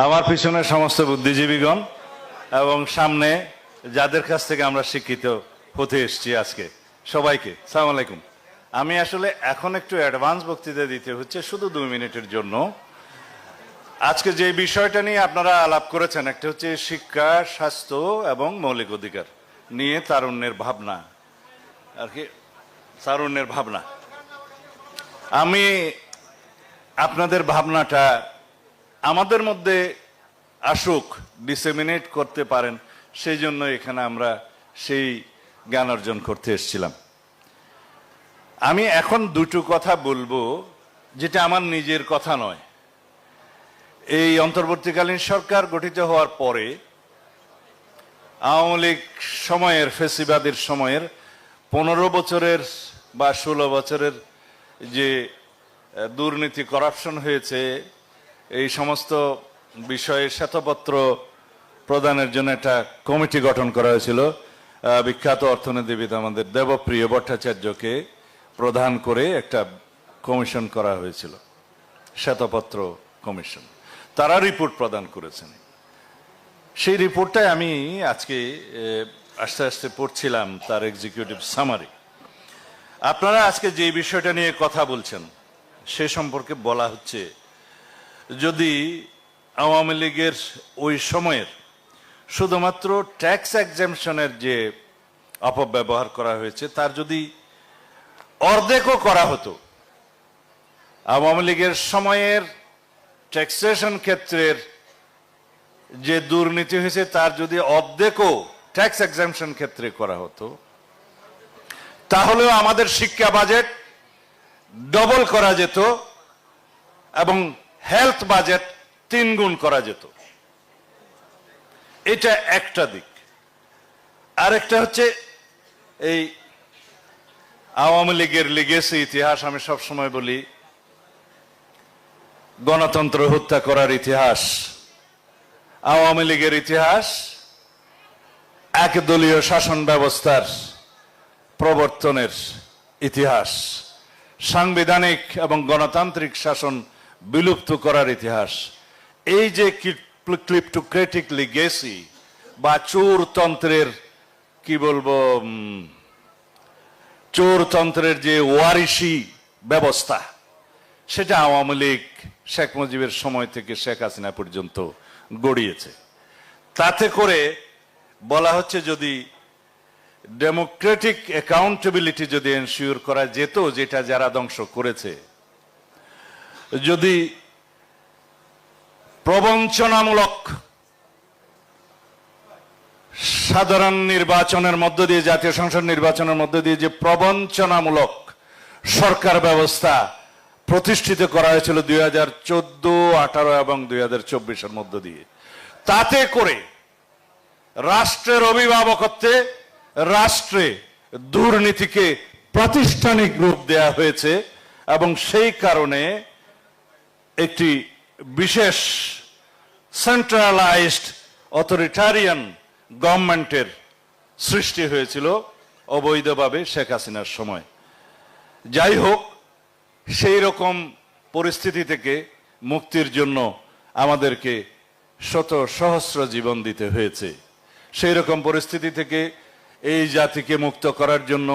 আমার পিছনে সমস্ত বুদ্ধিজীবীগণ এবং সামনে যাদের কাছ থেকে আমরা শিক্ষিত হতে এসেছি আজকে সবাইকে আসসালামু আলাইকুম। আমি আসলে এখন একটু অ্যাডভান্স বক্তৃতা দিতে হচ্ছে শুধু 2 মিনিটের জন্য। আজকে যে বিষয়টা নিয়ে আপনারা আলাপ করেছেন একটা হচ্ছে শিক্ষা, স্বাস্থ্য এবং মৌলিক অধিকার নিয়ে তারুণ্যের ভাবনা আর কি, তারুণ্যের ভাবনা। আমি আপনাদের ভাবনাটা আমাদের মধ্যে আসুক, ডিসেমিনেট করতে পারেন, সেই জন্য এখানে আমরা সেই জ্ঞান অর্জন করতে এসেছিলাম। আমি এখন দুটো কথা বলবো যেটা আমার নিজের কথা নয়। এই অন্তর্বর্তীকালীন সরকার গঠিত হওয়ার পরে আওয়ামী লীগ সময়ের, ফেসিবাদের সময়ের 15 বছরের বা 16 বছরের যে দুর্নীতি, করাপশন হয়েছে, এই সমস্ত বিষয়ে শ্বেতপত্র প্রদানের জন্য একটা কমিটি গঠন করা হয়েছিল। বিখ্যাত অর্থনীতিবিদ আমাদের দেবপ্রিয় ভট্টাচার্যকে প্রধান করে একটা কমিশন করা হয়েছিল, শ্বেতপত্র কমিশন। তারা রিপোর্ট প্রদান করেছেন। সেই রিপোর্টটাই আমি আজকে আস্তে আস্তে পড়ছিলাম, তার এক্সিকিউটিভ সামারি। আপনারা আজকে যে বিষয়টা নিয়ে কথা বলছেন সে সম্পর্কে বলা হচ্ছে, যদি আওয়ামী লীগের ওই সময়ের শুধুমাত্র ট্যাক্স এক্সাম্পশনের যে অপব্যবহার করা হয়েছে তার যদি অর্ধেকও করা হতো, আওয়ামী লীগের সময়ের ট্যাক্সেশন ক্ষেত্রের যে দুর্নীতি হয়েছে তার যদি অর্ধেকও ট্যাক্স এক্সাম্পশন ক্ষেত্রে করা হতো, তাহলেও আমাদের শিক্ষা বাজেট ডবল করা যেত এবং হেলথ বাজেট 3 গুণ করা যেত। এটা একটা দিক। আরেকটা হচ্ছে এই আওয়ামী লীগের লিগেসি ইতিহাস। আমি সবসময় বলি, গণতন্ত্র হত্যা করার ইতিহাস আওয়ামী লীগের ইতিহাস, একদলীয় শাসন ব্যবস্থার প্রবর্তনের ইতিহাস, সাংবিধানিক এবং গণতান্ত্রিক শাসন বিলুপ্ত করার ইতিহাস। এই যে ক্লিপ্টোক্রেটিক লিগেসি বা চোরতন্ত্রের, কি বলবো, চোরতন্ত্রের যে ওয়ারিশি ব্যবস্থা, সেটা আওয়ামী লীগ শেখ মুজিবের সময় থেকে শেখ হাসিনা পর্যন্ত গড়িয়েছে। তাতে করে বলা হচ্ছে, যদি ডেমোক্রেটিক অ্যাকাউন্টেবিলিটি যদি এনশিওর করা যেত, যেটা যারা ধ্বংস করেছে, যদি প্রবঞ্চনামূলক সাধারণ নির্বাচনের মধ্য দিয়ে, জাতীয় সংসদ নির্বাচনের মধ্য দিয়ে যে প্রবঞ্চনামূলক সরকার ব্যবস্থা প্রতিষ্ঠিত করা হয়েছিল 2014, 18 এবং 2024-এর মধ্য দিয়ে, তাতে করে রাষ্ট্রের অভিভাবকত্বে রাষ্ট্রে দুর্নীতিকে প্রাতিষ্ঠানিক রূপ দেয়া হয়েছে এবং সেই কারণে একটি বিশেষ সেন্ট্রালাইজড অথরিটারিয়ান গভর্নমেন্টের সৃষ্টি হয়েছিল অবৈধভাবে শেখ হাসিনার সময়। যাই হোক, সেই রকম পরিস্থিতি থেকে মুক্তির জন্য আমাদেরকে শত সহস্র জীবন দিতে হয়েছে। সেই রকম পরিস্থিতি থেকে এই জাতিকে মুক্ত করার জন্য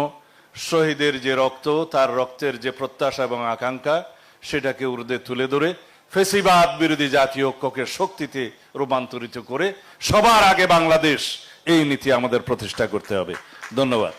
শহীদের যে রক্ত, তার রক্তের যে প্রত্যাশা এবং আকাঙ্ক্ষা, সেটাকে ঊর্ধ্বে তুলে ধরে ফেসিবাদ বিরোধী জাতীয় ঐক্যকে শক্তিতে রূপান্তরিত করে সবার আগে বাংলাদেশ, এই নীতি আমাদের প্রতিষ্ঠা করতে হবে। ধন্যবাদ।